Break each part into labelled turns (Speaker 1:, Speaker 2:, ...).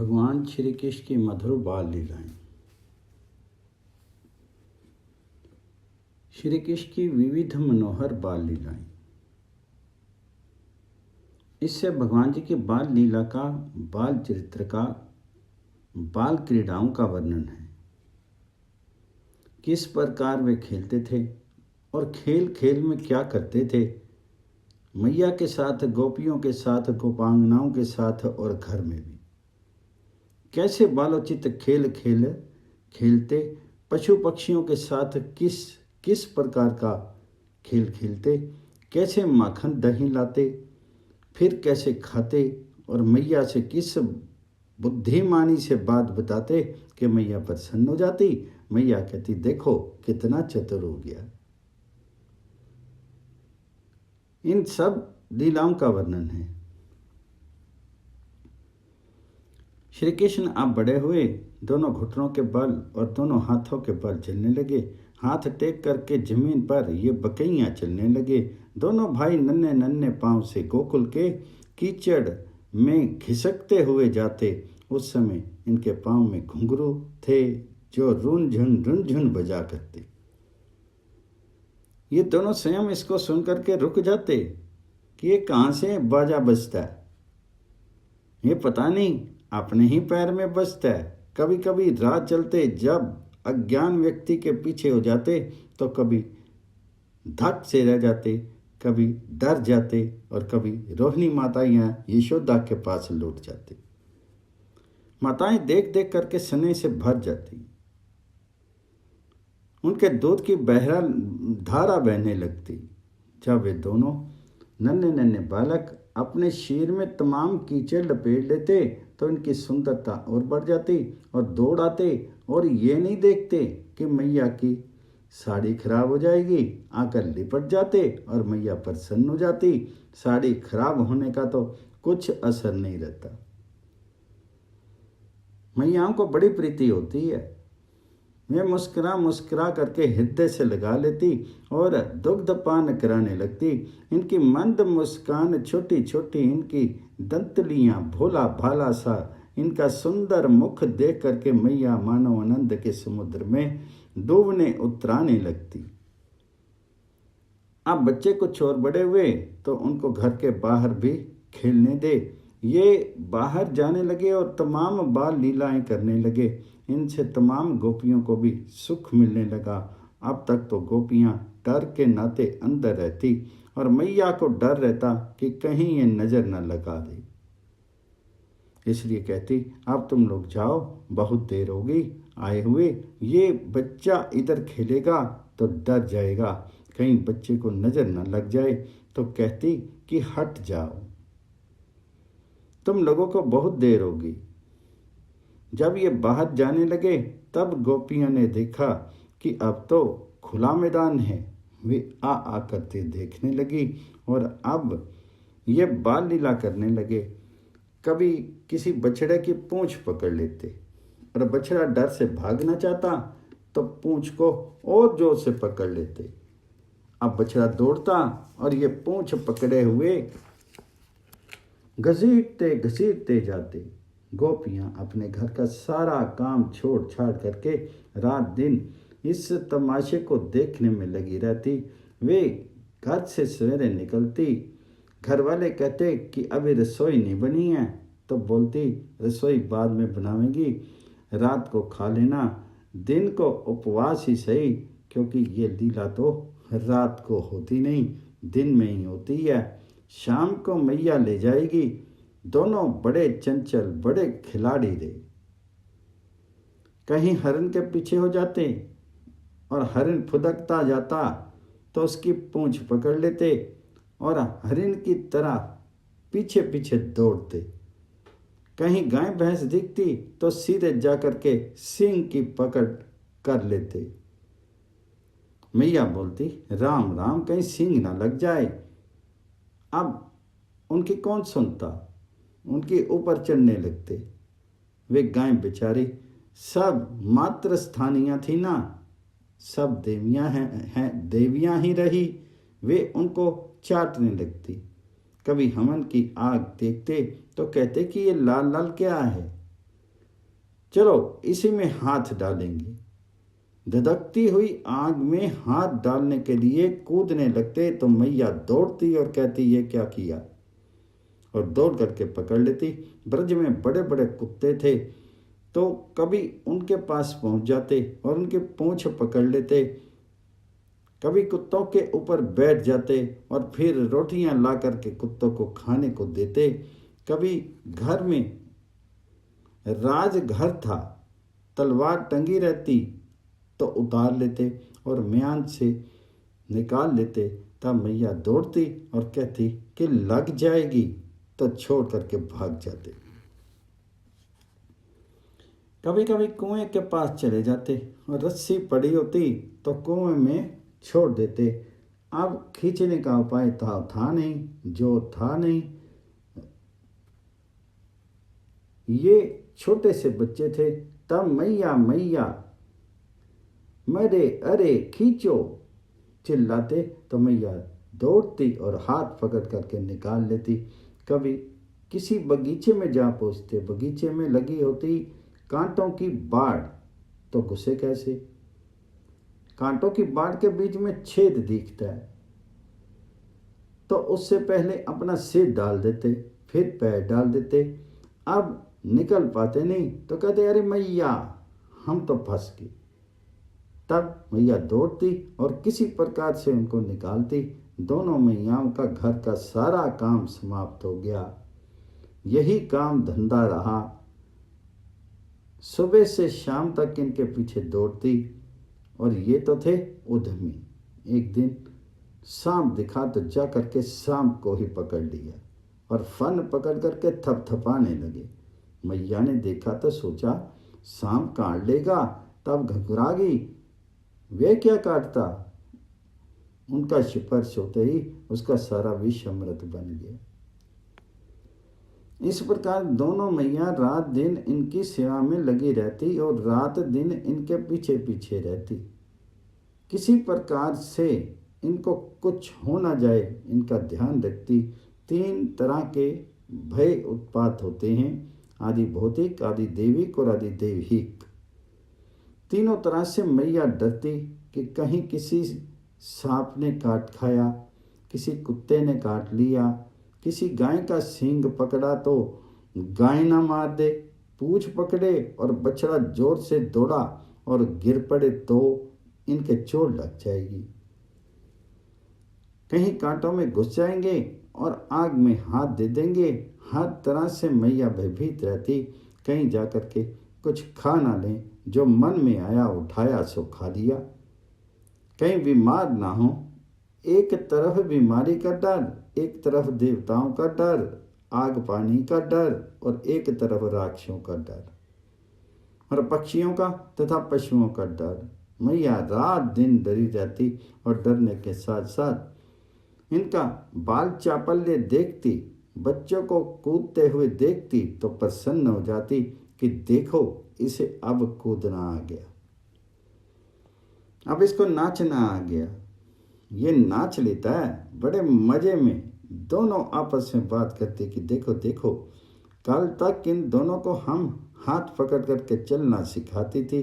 Speaker 1: भगवान श्री कृष्ण की मधुर बाल लीलाएं। श्री कृष्ण की विविध मनोहर बाल लीलाएं। इससे भगवान जी की बाल लीला का, बाल चरित्र का, बाल क्रीड़ाओं का वर्णन है। किस प्रकार वे खेलते थे और खेल खेल में क्या करते थे, मैया के साथ, गोपियों के साथ, गोपांगनाओं के साथ और घर में भी कैसे बालोचित खेल खेलते, पशु पक्षियों के साथ किस किस प्रकार का खेल खेलते, कैसे माखन दही लाते, फिर कैसे खाते और मैया से किस बुद्धिमानी से बात बताते कि मैया प्रसन्न हो जाती। मैया कहती देखो कितना चतुर हो गया। इन सब लीलाओं का वर्णन है। श्री कृष्ण अब बड़े हुए, दोनों घुटनों के बल और दोनों हाथों के बल चलने लगे। हाथ टेक करके जमीन पर ये बकैयाँ चलने लगे। दोनों भाई नन्हे नन्हे पांव से गोकुल के कीचड़ में खिसकते हुए जाते। उस समय इनके पांव में घुंघरू थे जो रुनझुन बजा करते। ये दोनों स्वयं इसको सुन करके रुक जाते कि ये कहाँ से बाजा बजता है, ये पता नहीं अपने ही पैर में बजता है। कभी कभी राह चलते जब अज्ञान व्यक्ति के पीछे हो जाते तो कभी धक से रह जाते, कभी डर जाते और कभी रोहिणी माताएं यशोदा के पास लौट जाती। माताएं देख देख करके स्नेह से भर जाती। उनके दूध की बहरा धारा बहने लगती। जब वे दोनों नन्हे नन्हे बालक अपने शीर में तमाम कीचड़ लपेट लेते तो इनकी सुंदरता और बढ़ जाती और दौड़ आते और ये नहीं देखते कि मैया की साड़ी खराब हो जाएगी, आकर लिपट जाते और मैया प्रसन्न हो जाती। साड़ी खराब होने का तो कुछ असर नहीं रहता। मैयाओं को बड़ी प्रीति होती है। वे मुस्कुरा करके हृदय से लगा लेती और दुग्धपान कराने लगती। इनकी मंद मुस्कान, छोटी छोटी इनकी दंतलियां, भोला भाला सा इनका सुंदर मुख देख करके मैया मानव आनंद के समुद्र में डूबने उतराने लगती। अब बच्चे कुछ और बड़े हुए तो उनको घर के बाहर भी खेलने दे। ये बाहर जाने लगे और तमाम बाल लीलाएं करने लगे। इनसे तमाम गोपियों को भी सुख मिलने लगा। अब तक तो गोपियां डर के नाते अंदर रहती और मैया को डर रहता कि कहीं ये नज़र न लगा दे। इसलिए कहती अब तुम लोग जाओ, बहुत देर हो गई आए हुए। ये बच्चा इधर खेलेगा तो डर जाएगा, कहीं बच्चे को नज़र न लग जाए। तो कहती कि हट जाओ, तुम लोगों को बहुत देर होगी। जब ये बाहर जाने लगे तब गोपियों ने देखा कि अब तो खुला मैदान है। वे आ करते देखने लगी और अब ये बाल लीला करने लगे। कभी किसी बछड़े की पूंछ पकड़ लेते और बछड़ा डर से भागना चाहता तो पूंछ को और जोर से पकड़ लेते। अब बछड़ा दौड़ता और ये पूंछ पकड़े हुए घसीटते जाते। गोपियां अपने घर का सारा काम छोड़ छाड़ करके रात दिन इस तमाशे को देखने में लगी रहती। वे घर से सवेरे निकलती, घर वाले कहते कि अभी रसोई नहीं बनी है तो बोलती रसोई बाद में बनावेंगी, रात को खा लेना, दिन को उपवास ही सही, क्योंकि ये लीला तो रात को होती नहीं, दिन में ही होती है। शाम को मैया ले जाएगी। दोनों बड़े चंचल, बड़े खिलाड़ी थे। कहीं हरण के पीछे हो जाते और हरण फुदकता जाता तो उसकी पूंछ पकड़ लेते और हरण की तरह पीछे पीछे दौड़ते। कहीं गाय भैंस दिखती तो सीधे जा करके सींग की पकड़ कर लेते। मैया बोलती राम राम, कहीं सींग ना लग जाए। अब उनकी कौन सुनता, उनके ऊपर चढ़ने लगते। वे गाय बेचारी सब मात्र स्थानीय थी ना, सब देवियां ही रही। वे उनको चाटने लगती। कभी हमन की आग देखते तो कहते कि ये लाल लाल क्या है। चलो इसी में हाथ डालेंगे। धधकती हुई आग में हाथ डालने के लिए कूदने लगते तो मैया दौड़ती और कहती ये क्या किया, और दौड़ करके पकड़ लेती। ब्रज में बड़े बड़े कुत्ते थे तो कभी उनके पास पहुंच जाते और उनकी पूंछ पकड़ लेते, कभी कुत्तों के ऊपर बैठ जाते और फिर रोटियां ला करके कुत्तों को खाने को देते। कभी घर में राजघर था, तलवार टंगी रहती तो उतार लेते और म्यान से निकाल लेते। तब मैया दौड़ती और कहती कि लग जाएगी, तो छोड़ करके भाग जाते। कभी कभी कुएं के पास चले जाते और रस्सी पड़ी होती तो कुएं में छोड़ देते। अब खींचने का उपाय था नहीं, जो था नहीं। ये छोटे से बच्चे थे। तब मैया मैया मरे अरे खींचो चिल्लाते तो मैया दौड़ती और हाथ पकड़ करके निकाल लेती। कभी किसी बगीचे में जा पहुँचते, बगीचे में लगी होती कांटों की बाढ़, तो घुसे कैसे। कांटों की बाढ़ के बीच में छेद दिखता है तो उससे पहले अपना सिर डाल देते, फिर पैर डाल देते। अब निकल पाते नहीं तो कहते अरे मैया हम तो फंस गए। तब मैया दौड़ती और किसी प्रकार से उनको निकालती। दोनों मैयाओं का घर का सारा काम समाप्त हो गया। यही काम धंधा रहा। सुबह से शाम तक इनके पीछे दौड़ती और ये तो थे उद्यमी। एक दिन सांप दिखा तो जा करके सांप को ही पकड़ लिया और फन पकड़ करके थपथपाने लगे। मैया ने देखा तो सोचा सांप काट लेगा, तब घबरा गई, वे क्या काटता। उनका स्पर्श होते ही उसका सारा विष अमृत बन गया। इस प्रकार दोनों मैया रात दिन इनकी सेवा में लगी रहती और रात दिन इनके पीछे पीछे रहती। किसी प्रकार से इनको कुछ हो ना जाए इनका ध्यान रखती। 3 तरह के भय उत्पात होते हैं, आदि भौतिक, आदि देविक और आदि दैविक। तीनों तरह से मैया डरती कि कहीं किसी सांप ने काट खाया, किसी कुत्ते ने काट लिया, किसी गाय का सींग पकड़ा तो गाय ना मार दे, पूंछ पकड़े और बछड़ा जोर से दौड़ा और गिर पड़े तो इनके चोट लग जाएगी। कहीं कांटों में घुस जाएंगे और आग में हाथ दे देंगे। हर तरह से मैया भयभीत रहती, कहीं जा कर के कुछ खा ना लें, जो मन में आया उठाया सो खा लिया। कहीं बीमार ना हो, एक तरफ बीमारी का डर, एक तरफ देवताओं का डर, आग पानी का डर और एक तरफ राक्षसों का डर और पक्षियों का तथा पशुओं का डर। मैया रात दिन डरी रहती और डरने के साथ साथ इनका बाल चापल्य देखती, बच्चों को कूदते हुए देखती तो प्रसन्न हो जाती कि देखो इसे अब कूदना आ गया, अब इसको नाचना आ गया। ये नाच लेता है बड़े मजे में। दोनों आपस में बात करते कि देखो देखो, कल तक इन दोनों को हम हाथ पकड़ करके चलना सिखाती थी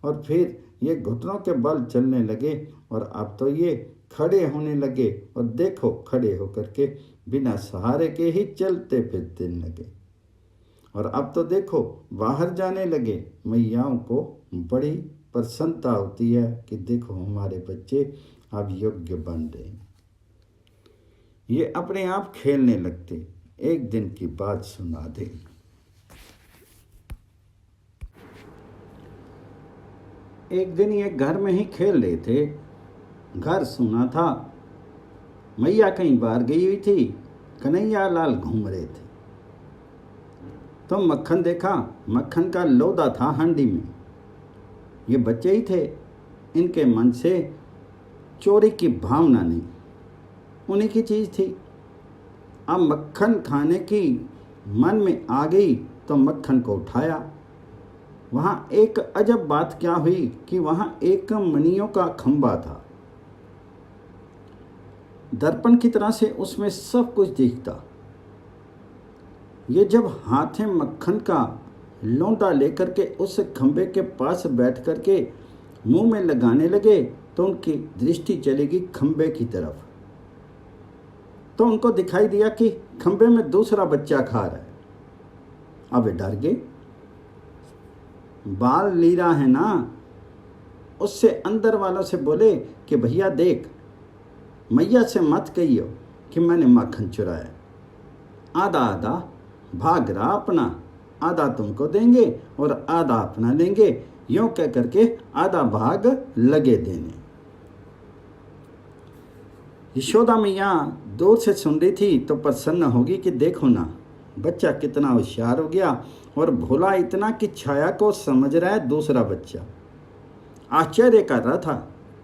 Speaker 1: और फिर ये घुटनों के बल चलने लगे और अब तो ये खड़े होने लगे और देखो खड़े होकर के बिना सहारे के ही चलते फिरते लगे और अब तो देखो बाहर जाने लगे। मैयाओं को बड़ी प्रसन्नता होती है कि देखो हमारे बच्चे अब योग्य बन रहे हैं। ये अपने आप खेलने लगते। एक दिन की बात सुना दे। एक दिन ये घर में ही खेल रहे थे। घर सुना था, मैया कहीं बाहर गई हुई थी, कन्हैया लाल घूम रहे थे तो मक्खन देखा। मक्खन का लोदा था हांडी में। ये बच्चे ही थे, इनके मन से चोरी की भावना नहीं, उन्हीं की चीज़ थी। अब मक्खन खाने की मन में आ गई तो मक्खन को उठाया। वहाँ एक अजब बात क्या हुई कि वहाँ एक मणियों का खंबा था, दर्पण की तरह से उसमें सब कुछ दिखता। ये जब हाथ में मक्खन का लौंडा लेकर के उस खंबे के पास बैठ कर के मुंह में लगाने लगे तो उनकी दृष्टि चलेगी खंबे की तरफ। तो उनको दिखाई दिया कि खंबे में दूसरा बच्चा खा रहा है। अब वे डर गए। बाल लीरा है ना, उससे अंदर वालों से बोले कि भैया देख, मैया से मत कहियो कि मैंने माखन चुराया, आधा आधा भाग रहा अपना, आधा तुमको देंगे और आधा अपना लेंगे, यूं कह करके आधा भाग लगे देने। यशोदा मैया दूर से सुन रही थी तो प्रसन्न होगी कि देखो ना, बच्चा कितना होशियार हो गया और भोला इतना कि छाया को समझ रहा है दूसरा बच्चा। आश्चर्य कर रहा था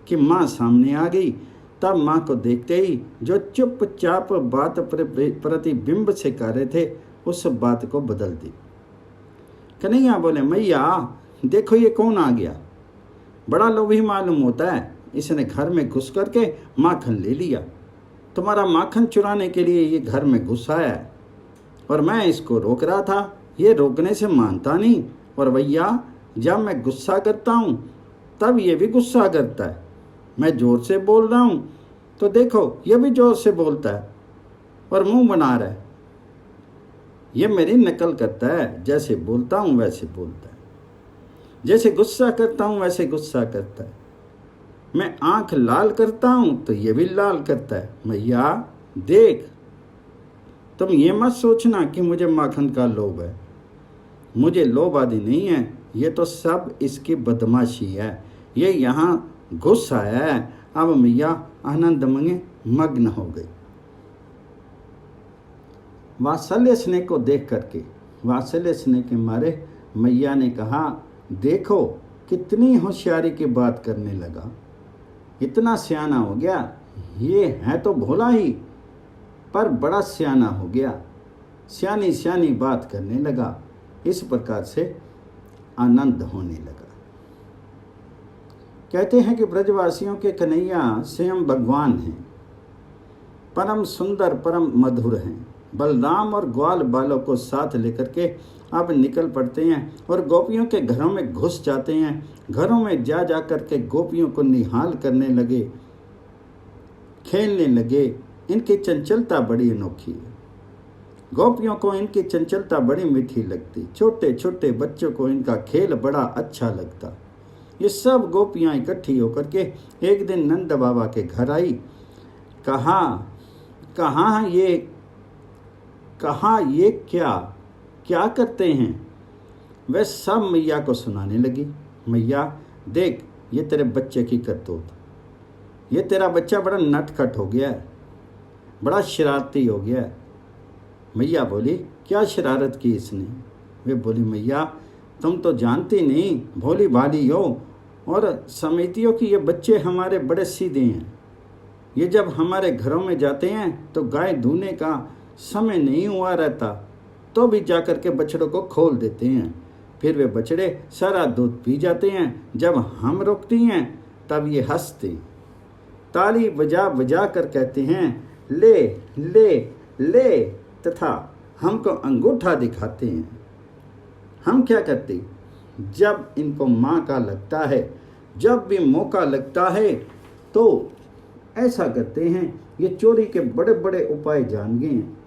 Speaker 1: कि माँ सामने आ गई। तब माँ को देखते ही जो चुपचाप बात प्रतिबिंब से कर रहे थे उस बात को बदल दी। कन्हैया बोले, मैया देखो ये कौन आ गया, बड़ा लोभी मालूम होता है, इसने घर में घुस करके माखन ले लिया। तुम्हारा माखन चुराने के लिए ये घर में घुस आया है और मैं इसको रोक रहा था, ये रोकने से मानता नहीं। और भैया जब मैं गुस्सा करता हूँ तब ये भी गुस्सा करता है। मैं ज़ोर से बोल रहा हूँ तो देखो ये भी ज़ोर से बोलता है और मुंह बना रहा है। ये मेरी नकल करता है, जैसे बोलता हूँ वैसे बोलता है, जैसे गुस्सा करता हूँ वैसे गुस्सा करता है। मैं आंख लाल करता हूँ तो ये भी लाल करता है। मैया देख, तुम ये मत सोचना कि मुझे माखन का लोभ है, मुझे लोभ आदि नहीं है, ये तो सब इसकी बदमाशी है। ये यहाँ घुस आया है। अब मैया आनंद में मग्न हो गई। वात्सल्य स्नेह को देख करके, वात्सल्य स्नेह के मारे मैया ने कहा, देखो कितनी होशियारी की बात करने लगा, इतना सियाना हो गया। ये है तो भोला ही, पर बड़ा सियाना हो गया, सियानी सियानी बात करने लगा। इस प्रकार से आनंद होने लगा। कहते हैं कि ब्रजवासियों के कन्हैया स्वयं भगवान हैं, परम सुंदर परम मधुर हैं। बलराम और ग्वाल बालों को साथ लेकर के अब निकल पड़ते हैं और गोपियों के घरों में घुस जाते हैं। घरों में जा जा कर के गोपियों को निहाल करने लगे, खेलने लगे। इनकी चंचलता बड़ी अनोखी है। गोपियों को इनकी चंचलता बड़ी मीठी लगती, छोटे छोटे बच्चों को इनका खेल बड़ा अच्छा लगता। ये सब गोपियाँ इकट्ठी होकर के एक दिन नंद बाबा के घर आई। कहाँ ये क्या करते हैं। वह सब मैया को सुनाने लगी। मैया देख, ये तेरे बच्चे की करतूत, ये तेरा बच्चा बड़ा नटखट हो गया है, बड़ा शरारती हो गया है। मैया बोली, क्या शरारत की इसने। वे बोली, मैया तुम तो जानती नहीं, भोली भाली हो और समझती हो कि ये बच्चे हमारे बड़े सीधे हैं। ये जब हमारे घरों में जाते हैं तो गाय धोने का समय नहीं हुआ रहता तो भी जाकर के बछड़ों को खोल देते हैं। फिर वे बछड़े सारा दूध पी जाते हैं। जब हम रोकती हैं तब ये हंसते, ताली बजा बजा कर कहते हैं, ले ले ले, तथा हमको अंगूठा दिखाते हैं। हम क्या करते, जब इनको माँ का लगता है, जब भी मौका लगता है तो ऐसा करते हैं। ये चोरी के बड़े बड़े उपाय जान गए हैं।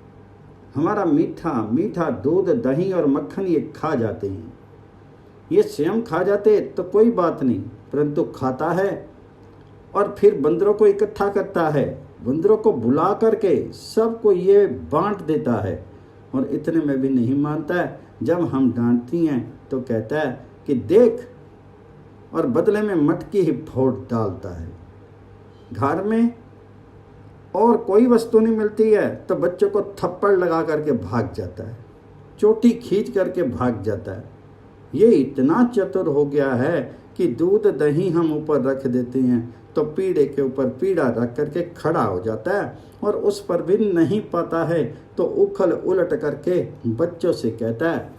Speaker 1: हमारा मीठा मीठा दूध, दही और मक्खन ये खा जाते हैं। ये स्वयं खा जाते तो कोई बात नहीं, परंतु खाता है और फिर बंदरों को इकट्ठा करता है, बंदरों को बुला करके सबको ये बांट देता है। और इतने में भी नहीं मानता है। जब हम डांटती हैं तो कहता है कि देख, और बदले में मटकी ही फोड़ डालता है। घर में और कोई वस्तु नहीं मिलती है तो बच्चों को थप्पड़ लगा करके भाग जाता है, चोटी खींच करके भाग जाता है। ये इतना चतुर हो गया है कि दूध दही हम ऊपर रख देते हैं तो पीढ़े के ऊपर पीढ़ा रख करके खड़ा हो जाता है और उस पर भी नहीं पाता है तो उखल उलट करके बच्चों से कहता है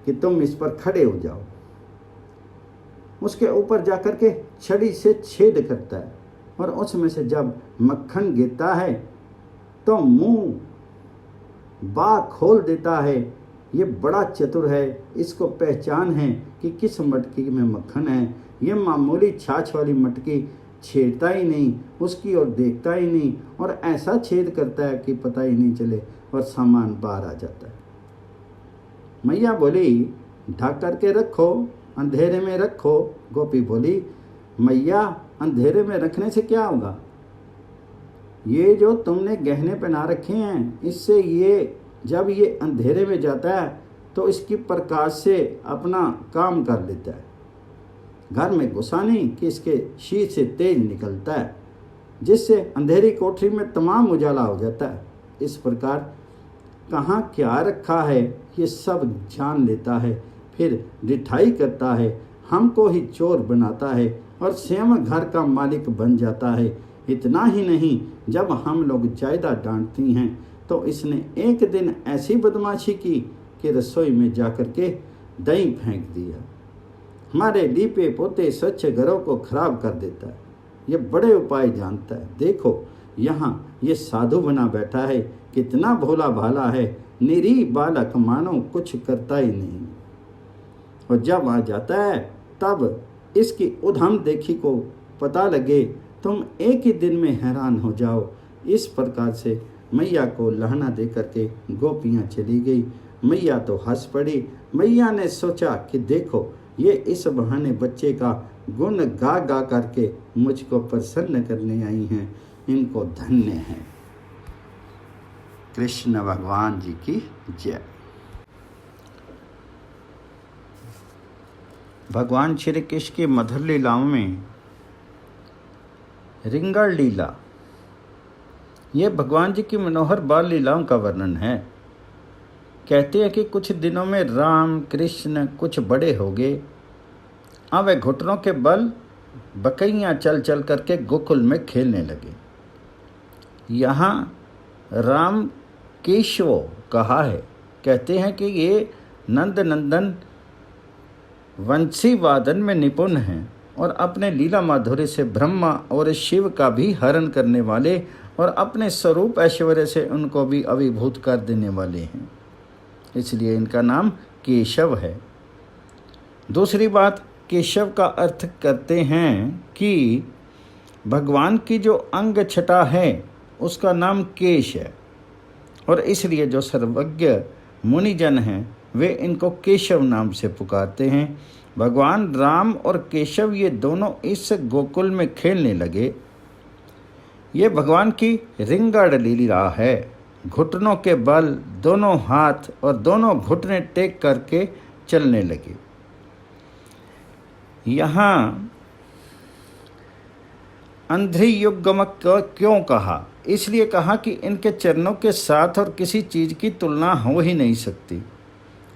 Speaker 1: कि तुम इस पर खड़े हो जाओ। उसके ऊपर जाकर के छड़ी से छेद करता है और उसमें से जब मक्खन गिरता है तो मुंह बाँ खोल देता है ये बड़ा चतुर है, इसको पहचान है कि किस मटकी में मक्खन है। ये मामूली छाछ वाली मटकी छेड़ता ही नहीं, उसकी ओर देखता ही नहीं, और ऐसा छेद करता है कि पता ही नहीं चले और सामान बाहर आ जाता है। मैया बोली, ढक करके रखो, अंधेरे में रखो। गोपी बोली, मैया अंधेरे में रखने से क्या होगा? ये जो तुमने गहने पहना रखे हैं, इससे ये जब ये अंधेरे में जाता है तो इसकी प्रकाश से अपना काम कर लेता है। घर में घुसा नहीं कि इसके शीश से तेज निकलता है, जिससे अंधेरी कोठरी में तमाम उजाला हो जाता है। इस प्रकार कहाँ क्या रखा है ये सब जान लेता है, फिर रिठाई करता है, हमको ही चोर बनाता है और स्वयं घर का मालिक बन जाता है। इतना ही नहीं, जब हम लोग ज्यादा डांटती हैं तो इसने एक दिन ऐसी बदमाशी की कि रसोई में जाकर के दही फेंक दिया। हमारे लीपे पोते स्वच्छ घरों को खराब कर देता है। ये बड़े उपाय जानता है। देखो यहाँ ये साधु बना बैठा है, कितना भोला भाला है, निरी बालक मानो कुछ करता ही नहीं। और जब आ जाता है तब इसकी उधम देखी को पता लगे, तुम एक ही दिन में हैरान हो जाओ। इस प्रकार से मैया को लहना दे करके गोपियाँ चली गई। मैया तो हंस पड़ी। मैया ने सोचा कि देखो ये इस बहाने बच्चे का गुण गा गा करके मुझको प्रसन्न करने आई हैं, इनको धन्य है। कृष्ण भगवान जी की जय। भगवान श्री कृष्ण की मधुर लीलाओं में रिंगण लीला, ये भगवान जी की मनोहर बाल लीलाओं का वर्णन है। कहते हैं कि कुछ दिनों में राम कृष्ण कुछ बड़े हो गए। अब वे घुटनों के बल बकैयाँ चल चल करके गोकुल में खेलने लगे। यहाँ राम केशव कहा है। कहते हैं कि ये नंद नंदन वंशी वादन में निपुण हैं और अपने लीला माधुर्य से ब्रह्मा और शिव का भी हरण करने वाले और अपने स्वरूप ऐश्वर्य से उनको भी अभिभूत कर देने वाले हैं, इसलिए इनका नाम केशव है। दूसरी बात, केशव का अर्थ करते हैं कि भगवान की जो अंग छटा है उसका नाम केश है, और इसलिए जो सर्वज्ञ मुनिजन हैं वे इनको केशव नाम से पुकारते हैं। भगवान राम और केशव ये दोनों इस गोकुल में खेलने लगे। ये भगवान की रिंगण लीला है। घुटनों के बल दोनों हाथ और दोनों घुटने टेक करके चलने लगे। यहाँ अंध्रियुग्मक क्यों कहा? इसलिए कहा कि इनके चरणों के साथ और किसी चीज़ की तुलना हो ही नहीं सकती।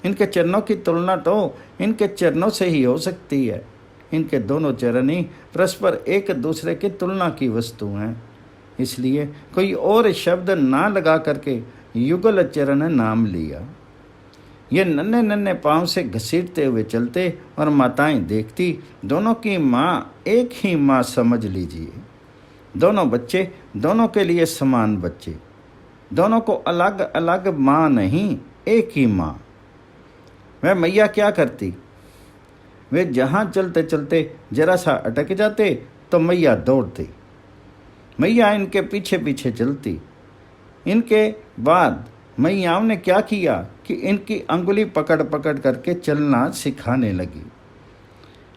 Speaker 1: इनके चरणों की तुलना तो इनके चरणों से ही हो सकती है। इनके दोनों चरण ही परस्पर एक दूसरे की तुलना की वस्तु हैं, इसलिए कोई और शब्द ना लगा करके युगल चरण नाम लिया। ये नन्हे नन्हे पाँव से घसीटते हुए चलते और माताएं देखती। दोनों की माँ एक ही माँ समझ लीजिए। दोनों बच्चे दोनों के लिए समान बच्चे, दोनों को अलग अलग माँ नहीं, एक ही माँ। वह मैया क्या करती? वे जहाँ चलते चलते जरा सा अटक जाते तो मैया दौड़ती। मैया इनके पीछे पीछे चलती। इनके बाद मैयाओं ने क्या किया कि इनकी अंगुली पकड़ पकड़ करके चलना सिखाने लगी।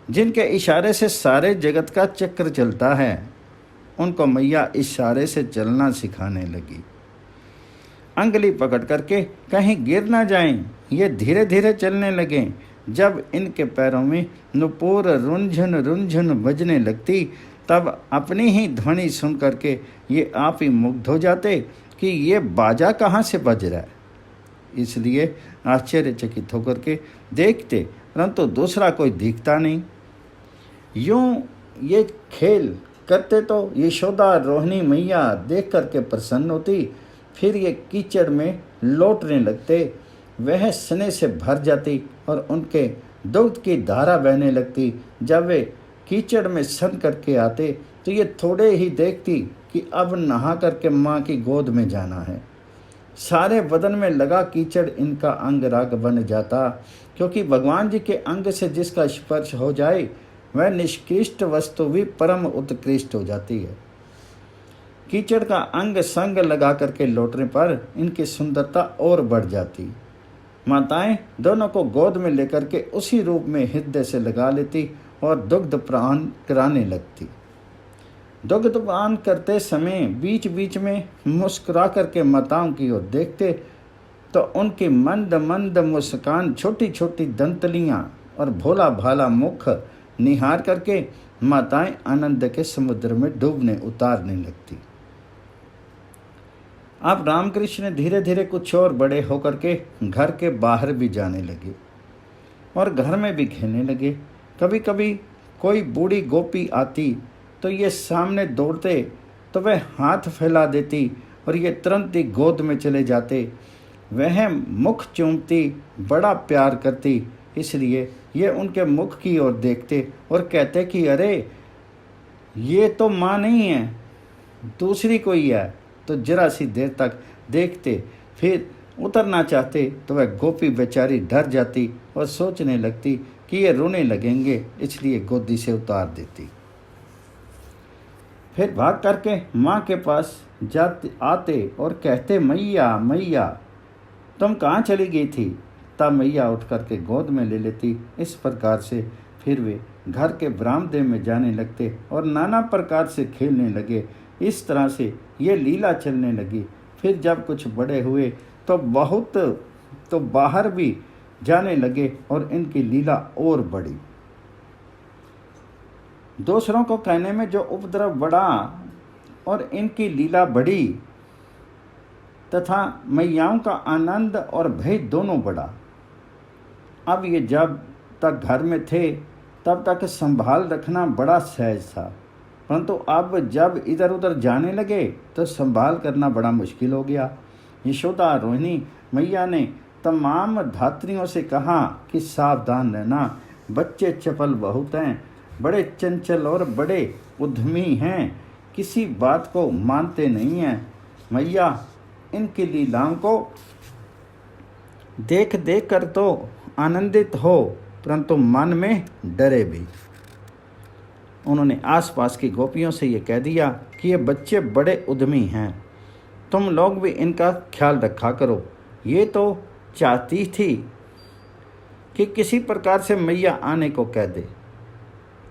Speaker 1: जिनके इशारे से सारे जगत का चक्र चलता है, उनको मैया इशारे से चलना सिखाने लगी। अंगुली पकड़ करके कहीं गिर ना जाएं, ये धीरे धीरे चलने लगें। जब इनके पैरों में नुपुर रुंझुन रुंझुन बजने लगती, तब अपनी ही ध्वनि सुन करके ये आप ही मुग्ध हो जाते कि ये बाजा कहाँ से बज रहा है। इसलिए आश्चर्यचकित होकर के देखते, परंतु दूसरा कोई दिखता नहीं। यूं ये खेल करते तो यशोदा रोहिणी मैया देख करके प्रसन्न होती। फिर ये कीचड़ में लौटने लगते। वह स्नेह से भर जाती और उनके दुग्ध की धारा बहने लगती। जब वे कीचड़ में सन करके आते तो ये थोड़े ही देखती कि अब नहा करके माँ की गोद में जाना है। सारे बदन में लगा कीचड़ इनका अंग राग बन जाता, क्योंकि भगवान जी के अंग से जिसका स्पर्श हो जाए वह निष्कृष्ट वस्तु भी परम उत्कृष्ट हो जाती है। कीचड़ का अंग संग लगा करके लौटने पर इनकी सुंदरता और बढ़ जाती। माताएं दोनों को गोद में लेकर के उसी रूप में हृदय से लगा लेती और दुग्ध पान कराने लगती। दुग्ध पान करते समय बीच बीच में मुस्कुरा करके माताओं की ओर देखते तो उनकी मंद मंद मुस्कान, छोटी छोटी दंतलियां और भोला भाला मुख निहार करके माताएं आनंद के समुद्र में डूबने उतारने लगती। अब रामकृष्ण धीरे धीरे कुछ और बड़े होकर के घर के बाहर भी जाने लगे और घर में भी खेलने लगे। कभी कभी कोई बूढ़ी गोपी आती तो ये सामने दौड़ते तो वह हाथ फैला देती और ये तुरंत ही गोद में चले जाते। वह मुख चूमती, बड़ा प्यार करती, इसलिए ये उनके मुख की ओर देखते और कहते कि अरे ये तो माँ नहीं है, दूसरी कोई है। तो जरा सी देर तक देखते, फिर उतरना चाहते तो वह गोपी बेचारी डर जाती और सोचने लगती कि ये रोने लगेंगे, इसलिए गोदी से उतार देती। फिर भाग करके माँ के पास जाते आते और कहते, मैया मैया तुम कहाँ चली गई थी। तब मैया उठ करके गोद में ले लेती। इस प्रकार से फिर वे घर के बरामदे में जाने लगते और नाना प्रकार से खेलने लगे। इस तरह से ये लीला चलने लगी। फिर जब कुछ बड़े हुए तो बाहर भी जाने लगे और इनकी लीला और बढ़ी। दूसरों को कहने में जो उपद्रव बढ़ा और इनकी लीला बढ़ी तथा मैयाओं का आनंद और भय दोनों बढ़ा। अब ये जब तक घर में थे तब तक संभाल रखना बड़ा सहज था, परंतु अब जब इधर उधर जाने लगे तो संभाल करना बड़ा मुश्किल हो गया। यशोदा रोहिणी मैया ने तमाम धात्रियों से कहा कि सावधान रहना, बच्चे चपल बहुत हैं, बड़े चंचल और बड़े उद्यमी हैं, किसी बात को मानते नहीं हैं। मैया इनकी लीलाओं को देख देख कर तो आनंदित हो, परंतु मन में डरे भी। उन्होंने आसपास की गोपियों से ये कह दिया कि ये बच्चे बड़े उद्यमी हैं, तुम लोग भी इनका ख्याल रखा करो। ये तो चाहती थी कि किसी प्रकार से मैया आने को कह दे।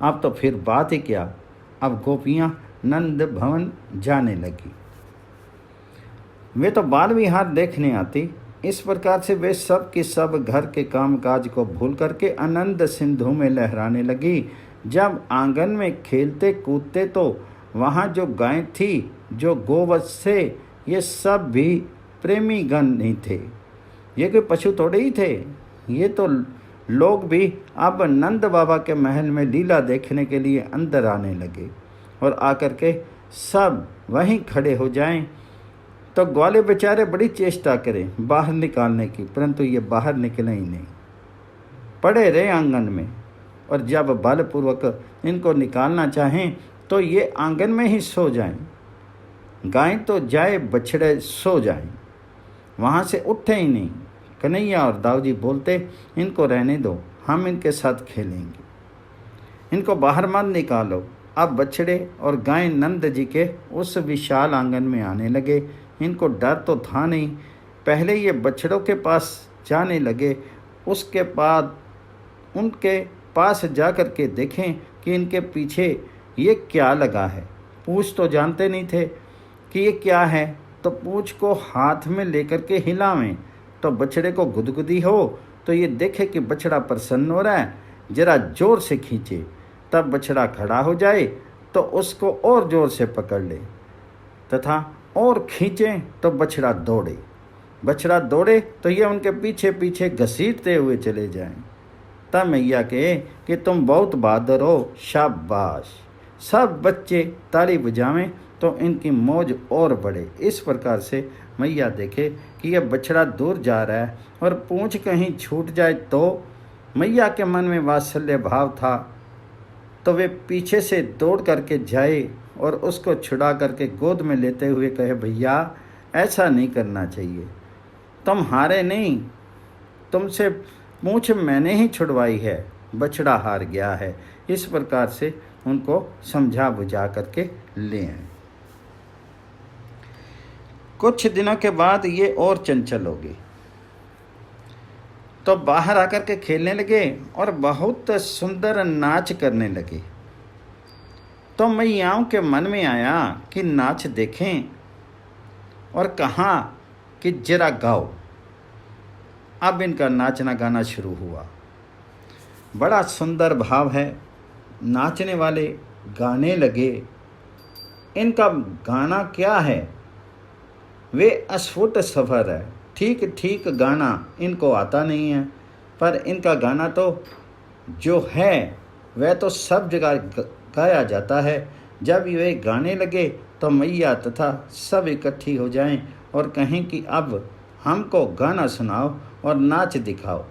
Speaker 1: अब तो फिर बात ही क्या, अब गोपियाँ नंद भवन जाने लगी। वे तो बाल विहार देखने आती। इस प्रकार से वे सब के सब घर के कामकाज को भूल करके आनंद सिंधु में लहराने लगी। जब आंगन में खेलते कूदते तो वहाँ जो गाय थी, जो गोवत्स थे, ये सब भी प्रेमी गण नहीं थे। ये कोई पशु थोड़े ही थे, ये तो लोग भी अब नंद बाबा के महल में लीला देखने के लिए अंदर आने लगे और आकर के सब वहीं खड़े हो जाएं तो ग्वाले बेचारे बड़ी चेष्टा करें बाहर निकालने की, परंतु ये बाहर निकले ही नहीं, पड़े रहे आंगन में। और जब बलपूर्वक इनको निकालना चाहें तो ये आंगन में ही सो जाएं। गाय तो जाए, बछड़े सो जाएं, वहाँ से उठे ही नहीं। कन्हैया और दाऊजी बोलते, इनको रहने दो, हम इनके साथ खेलेंगे, इनको बाहर मत निकालो। अब बछड़े और गाय नंद जी के उस विशाल आंगन में आने लगे। इनको डर तो था नहीं। पहले ये बछड़ों के पास जाने लगे, उसके बाद उनके पास जा कर के देखें कि इनके पीछे ये क्या लगा है। पूँछ तो जानते नहीं थे कि ये क्या है, तो पूँछ को हाथ में लेकर के हिलावें तो बछड़े को गुदगुदी हो, तो ये देखे कि बछड़ा प्रसन्न हो रहा है, जरा जोर से खींचे, तब बछड़ा खड़ा हो जाए तो उसको और जोर से पकड़ ले तथा और खींचें तो बछड़ा दौड़े तो ये उनके पीछे पीछे घसीटते हुए चले जाएं। तब मैया कहे कि तुम बहुत बहादुर हो, शाबाश। सब बच्चे ताली बजावें तो इनकी मौज और बढ़े। इस प्रकार से मैया देखे कि यह बछड़ा दूर जा रहा है और पूँछ कहीं छूट जाए तो मैया के मन में वात्सल्य भाव था, तो वे पीछे से दौड़ करके जाए और उसको छुड़ा करके गोद में लेते हुए कहे, भैया ऐसा नहीं करना चाहिए। तुम हारे नहीं, तुमसे पूंछ मैंने ही छुड़वाई है, बछड़ा हार गया है। इस प्रकार से उनको समझा बुझा करके ले आए। कुछ दिनों के बाद ये और चंचल हो गई, तो बाहर आकर के खेलने लगे और बहुत सुंदर नाच करने लगे। तो मैयाओं के मन में आया कि नाच देखें, और कहा कि जरा गाओ। अब इनका नाचना गाना शुरू हुआ। बड़ा सुंदर भाव है, नाचने वाले गाने लगे। इनका गाना क्या है, वे अस्फुट सफ़र है। ठीक ठीक गाना इनको आता नहीं है, पर इनका गाना तो जो है वह तो सब जगह गाया जाता है। जब वे गाने लगे तो मैया तथा सब इकट्ठी हो जाएं और कहें कि अब हमको गाना सुनाओ और नाच दिखाओ।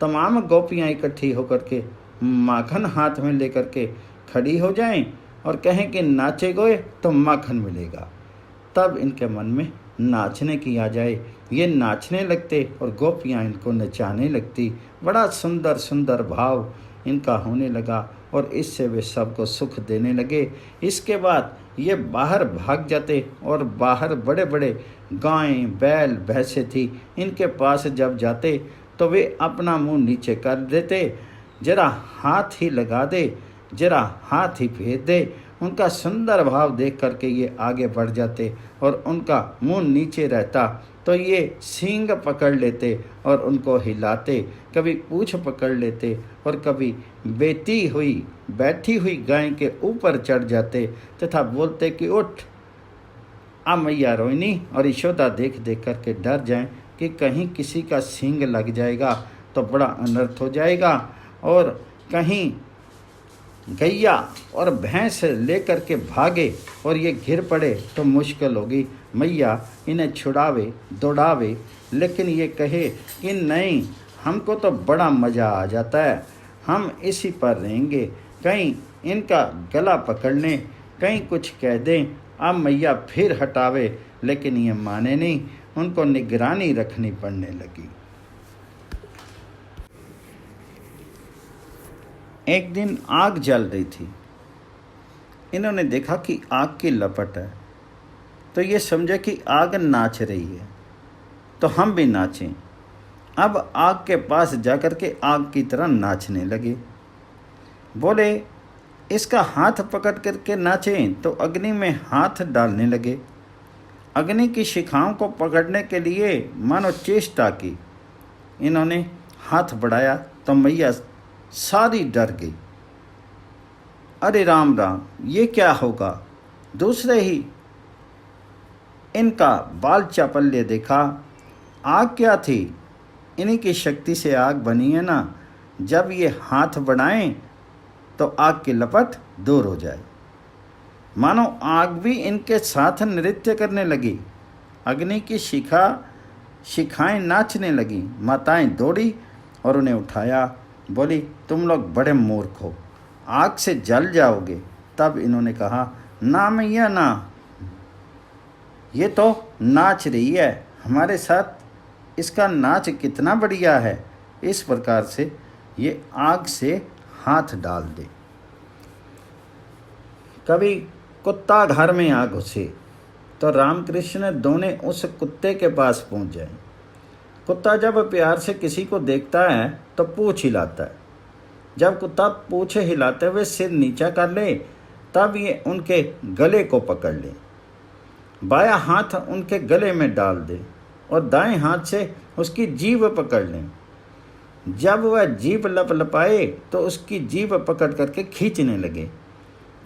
Speaker 1: तमाम गोपियाँ इकट्ठी होकर के माखन हाथ में लेकर के खड़ी हो जाएं और कहें कि नाचे गए तो माखन मिलेगा। तब इनके मन में नाचने की आ जाए, ये नाचने लगते और गोपियाँ इनको नचाने लगती। बड़ा सुंदर सुंदर भाव इनका होने लगा और इससे वे सबको सुख देने लगे। इसके बाद ये बाहर भाग जाते और बाहर बड़े बड़े गायें बैल भैंसें थी, इनके पास जब जाते तो वे अपना मुंह नीचे कर देते, जरा हाथ ही लगा दे, जरा हाथ ही फेर दे। उनका सुंदर भाव देख करके ये आगे बढ़ जाते और उनका मुंह नीचे रहता तो ये सींग पकड़ लेते और उनको हिलाते, कभी पूँछ पकड़ लेते और कभी बैठी हुई गाय के ऊपर चढ़ जाते तथा बोलते कि उठ। अब मैया रोहिणी और यशोदा देख देख करके डर जाएं कि कहीं किसी का सींग लग जाएगा तो बड़ा अनर्थ हो जाएगा, और कहीं गैया और भैंस लेकर के भागे और ये गिर पड़े तो मुश्किल होगी। मैया इन्हें छुड़ावे दौड़ावे, लेकिन ये कहे कि नहीं, हमको तो बड़ा मज़ा आ जाता है, हम इसी पर रहेंगे। कहीं इनका गला पकड़ लें, कहीं कुछ कह दें। अब मैया फिर हटावे, लेकिन ये माने नहीं, उनको निगरानी रखनी पड़ने लगी। एक दिन आग जल रही थी। इन्होंने देखा कि आग की लपट है, तो ये समझा कि आग नाच रही है, तो हम भी नाचें। अब आग के पास जाकर के आग की तरह नाचने लगे। बोले इसका हाथ पकड़ करके नाचें, तो अग्नि में हाथ डालने लगे। अग्नि की शिखाओं को पकड़ने के लिए मानो चेष्टा की। इन्होंने हाथ बढ़ाया तो मैया सारी डर गई। अरे राम राम, ये क्या होगा। दूसरे ही इनका बाल चापल्य देखा। आग क्या थी, इन्हीं की शक्ति से आग बनी है ना। जब ये हाथ बढ़ाएं तो आग की लपट दूर हो जाए। मानो आग भी इनके साथ नृत्य करने लगी। अग्नि की शिखाएं नाचने लगी। माताएं दौड़ी और उन्हें उठाया। बोली तुम लोग बड़े मूर्ख हो, आग से जल जाओगे। तब इन्होंने कहा ना मैया ना, ये तो नाच रही है हमारे साथ, इसका नाच कितना बढ़िया है। इस प्रकार से ये आग से हाथ डाल दे। कभी कुत्ता घर में आ घुसे तो रामकृष्ण दोने उस कुत्ते के पास पहुंच जाए। कुत्ता जब प्यार से किसी को देखता है तो पूंछ हिलाता है। जब कुत्ता पूंछ हिलाते हुए सिर नीचा कर ले, तब ये उनके गले को पकड़ ले, बायां हाथ उनके गले में डाल दे और दाएं हाथ से उसकी जीभ पकड़ लें। जब वह जीभ लपलपाए तो उसकी जीभ पकड़ करके खींचने लगे।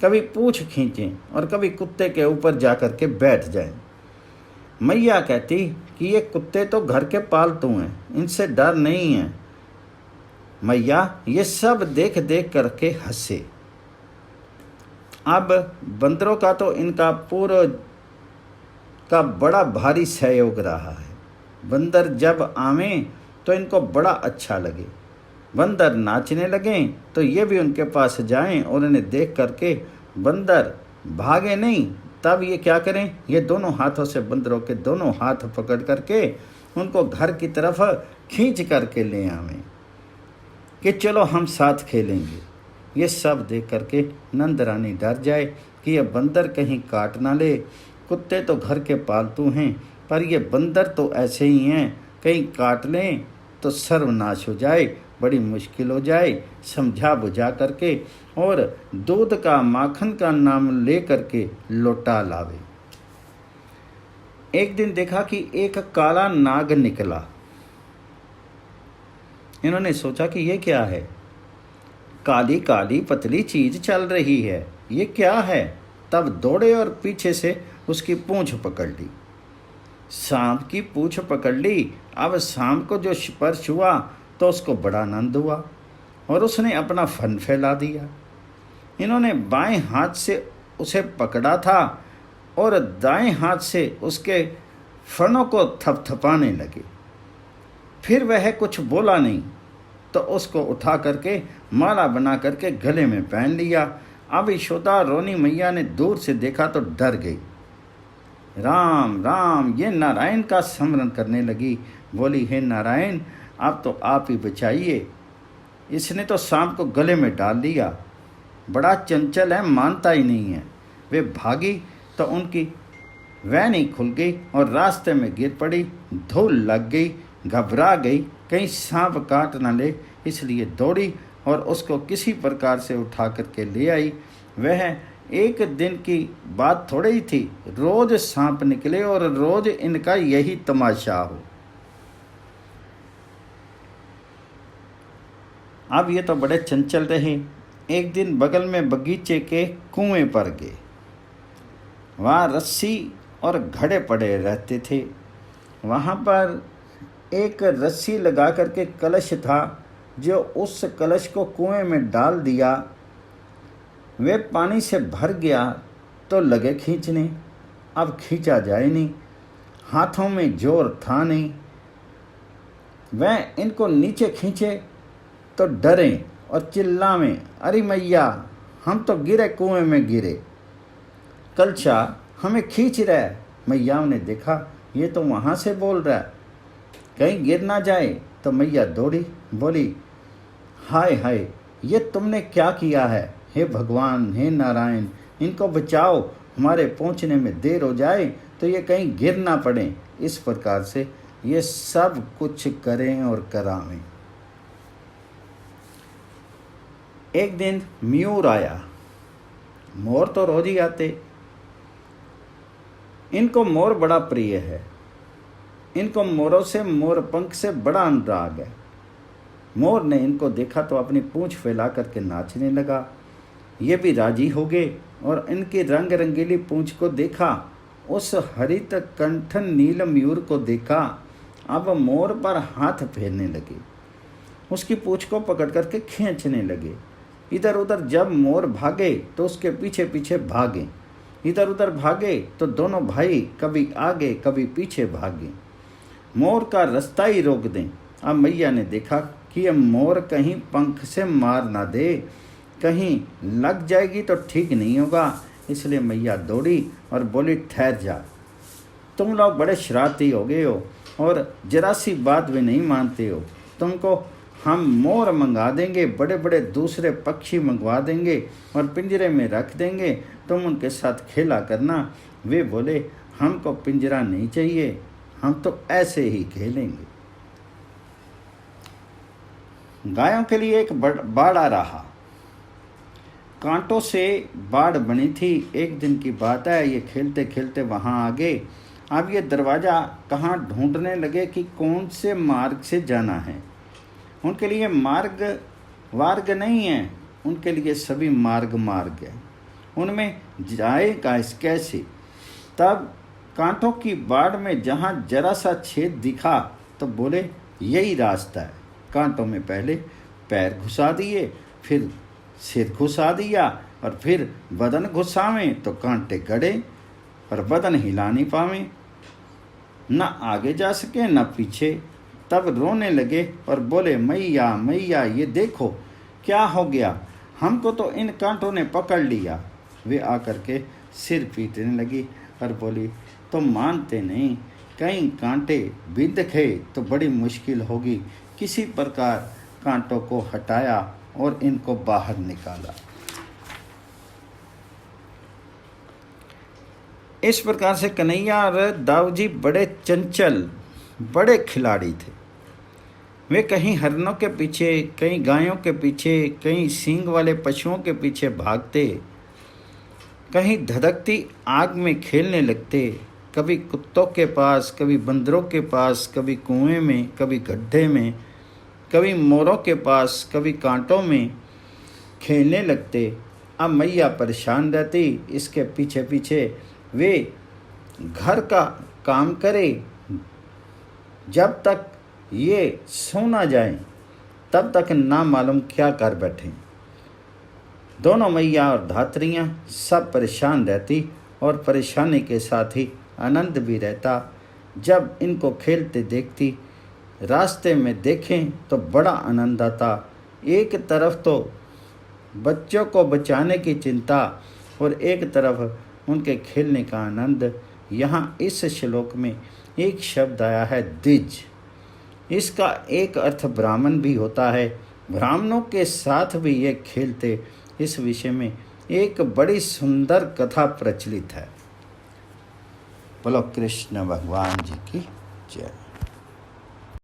Speaker 1: कभी पूंछ खींचें और कभी कुत्ते के ऊपर जा कर के बैठ जाएं। मैया कहती कि ये कुत्ते तो घर के पालतू हैं, इनसे डर नहीं है। मैया ये सब देख देख करके हंसे। अब बंदरों का तो इनका पूर्व का बड़ा भारी सहयोग रहा है। बंदर जब आवें तो इनको बड़ा अच्छा लगे। बंदर नाचने लगें तो ये भी उनके पास जाएं और उन्हें देख करके बंदर भागे नहीं तब ये क्या करें, ये दोनों हाथों से बंदरों के दोनों हाथ पकड़ करके उनको घर की तरफ खींच करके ले आवें कि चलो हम साथ खेलेंगे। ये सब देख करके नंद रानी डर जाए कि यह बंदर कहीं काट ना ले। कुत्ते तो घर के पालतू हैं, पर ये बंदर तो ऐसे ही हैं, कहीं काट लें तो सर्वनाश हो जाए, बड़ी मुश्किल हो जाए। समझा बुझा करके और दूध का माखन का नाम ले करके लौटा लावे। एक दिन देखा कि एक काला नाग निकला। इन्होंने सोचा कि ये क्या है, काली काली पतली चीज चल रही है, ये क्या है। तब दौड़े और पीछे से उसकी पूंछ पकड़ ली, सांप की पूंछ पकड़ ली। अब सांप को जो स्पर्श हुआ तो उसको बड़ा आनंद हुआ और उसने अपना फन फैला दिया। इन्होंने बाएं हाथ से उसे पकड़ा था और दाएं हाथ से उसके फनों को थपथपाने लगे। फिर वह कुछ बोला नहीं तो उसको उठा करके माला बना करके गले में पहन लिया। अब यशोदा रोनी मैया ने दूर से देखा तो डर गई। राम राम, ये नारायण का स्मरण करने लगी। बोली, हे नारायण, अब तो आप ही बचाइए, इसने तो सांप को गले में डाल लिया, बड़ा चंचल है, मानता ही नहीं है। वे भागी तो उनकी वह नहीं खुल गई और रास्ते में गिर पड़ी, धूल लग गई, घबरा गई, कहीं सांप काट न ले, इसलिए दौड़ी और उसको किसी प्रकार से उठा करके ले आई। वह एक दिन की बात थोड़ी ही थी, रोज सांप निकले और रोज इनका यही तमाशा हो। अब ये तो बड़े चंचल रहे। एक दिन बगल में बगीचे के कुएं पर गए। वहाँ रस्सी और घड़े पड़े रहते थे। वहाँ पर एक रस्सी लगा करके कलश था, जो उस कलश को कुएं में डाल दिया। वे पानी से भर गया तो लगे खींचने, अब खींचा जाए नहीं, हाथों में जोर था नहीं। वह इनको नीचे खींचे तो डरें और चिल्लावें, अरे मैया, हम तो गिरे, कुएं में गिरे, कलशा हमें खींच रहा है। मैया ने देखा ये तो वहाँ से बोल रहा है, कहीं गिर ना जाए। तो मैया दौड़ी, बोली, हाय हाय, ये तुमने क्या किया है। हे भगवान, हे नारायण, इनको बचाओ, हमारे पहुँचने में देर हो जाए तो ये कहीं गिर ना पड़े। इस प्रकार से ये सब कुछ करें और करावें। एक दिन मयूर आया। मोर तो रोज ही आते, इनको मोर बड़ा प्रिय है। इनको मोरों से, मोर पंख से बड़ा अनुराग है। मोर ने इनको देखा तो अपनी पूंछ फैला करके नाचने लगा। ये भी राजी हो गए और इनकी रंग रंगीली पूंछ को देखा। उस हरित कंठन नील मयूर को देखा। अब मोर पर हाथ फेरने लगे, उसकी पूंछ को पकड़ करके खींचने लगे। इधर उधर जब मोर भागे तो उसके पीछे पीछे भागे, इधर उधर भागे तो दोनों भाई कभी आगे कभी पीछे भागे, मोर का रास्ता ही रोक दें। अब मैया ने देखा कि ये मोर कहीं पंख से मार ना दे, कहीं लग जाएगी तो ठीक नहीं होगा। इसलिए मैया दौड़ी और बोली, ठहर जा, तुम लोग बड़े शरारती हो गए हो और जरा सी बात भी नहीं मानते हो। तुमको हम मोर मंगा देंगे, बड़े बड़े दूसरे पक्षी मंगवा देंगे और पिंजरे में रख देंगे, तुम उनके साथ खेला करना। वे बोले, हमको पिंजरा नहीं चाहिए, हम तो ऐसे ही खेलेंगे। गायों के लिए एक बाड़ा रहा। कांटों से बाड़ बनी थी। एक दिन की बात है, ये खेलते खेलते वहाँ आ गए। अब ये दरवाज़ा कहाँ ढूंढने लगे कि कौन से मार्ग से जाना है। उनके लिए मार्ग वार्ग नहीं है, उनके लिए सभी मार्ग मार्ग है, उनमें जाएगा कैसे। तब कांटों की बाड़ में जहाँ जरा सा छेद दिखा तो बोले, यही रास्ता है। कांटों में पहले पैर घुसा दिए, फिर सिर घुसा दिया और फिर बदन घुसावें तो कांटे गड़े और बदन हिला नहीं पावें, न आगे जा सके न पीछे। तब रोने लगे और बोले, मैया मैया, ये देखो क्या हो गया, हमको तो इन कांटों ने पकड़ लिया। वे आकर के सिर पीटने लगी और बोली, तुम मानते नहीं, कहीं कांटे बिंध गए तो बड़ी मुश्किल होगी। किसी प्रकार कांटों को हटाया और इनको बाहर निकाला। इस प्रकार से कन्हैया और दाऊ जी बड़े चंचल, बड़े खिलाड़ी थे। वे कहीं हरणों के पीछे, कहीं गायों के पीछे, कहीं सींग वाले पशुओं के पीछे भागते, कहीं धधकती आग में खेलने लगते, कभी कुत्तों के पास, कभी बंदरों के पास, कभी कुएं में, कभी गड्ढे में, कभी मोरों के पास, कभी कांटों में खेलने लगते। अब मैया परेशान रहती, इसके पीछे पीछे वे घर का काम करे, जब तक ये सो ना जाए तब तक ना मालूम क्या कर बैठे। दोनों मैया और धात्रियाँ सब परेशान रहती और परेशानी के साथ ही आनंद भी रहता जब इनको खेलते देखती। रास्ते में देखें तो बड़ा आनंद आता। एक तरफ तो बच्चों को बचाने की चिंता और एक तरफ उनके खेलने का आनंद। यहाँ इस श्लोक में एक शब्द आया है द्विज। इसका एक अर्थ ब्राह्मण भी होता है। ब्राह्मणों के साथ भी ये खेलते। इस विषय में एक बड़ी सुंदर कथा प्रचलित है। बोलो कृष्ण भगवान जी की जय।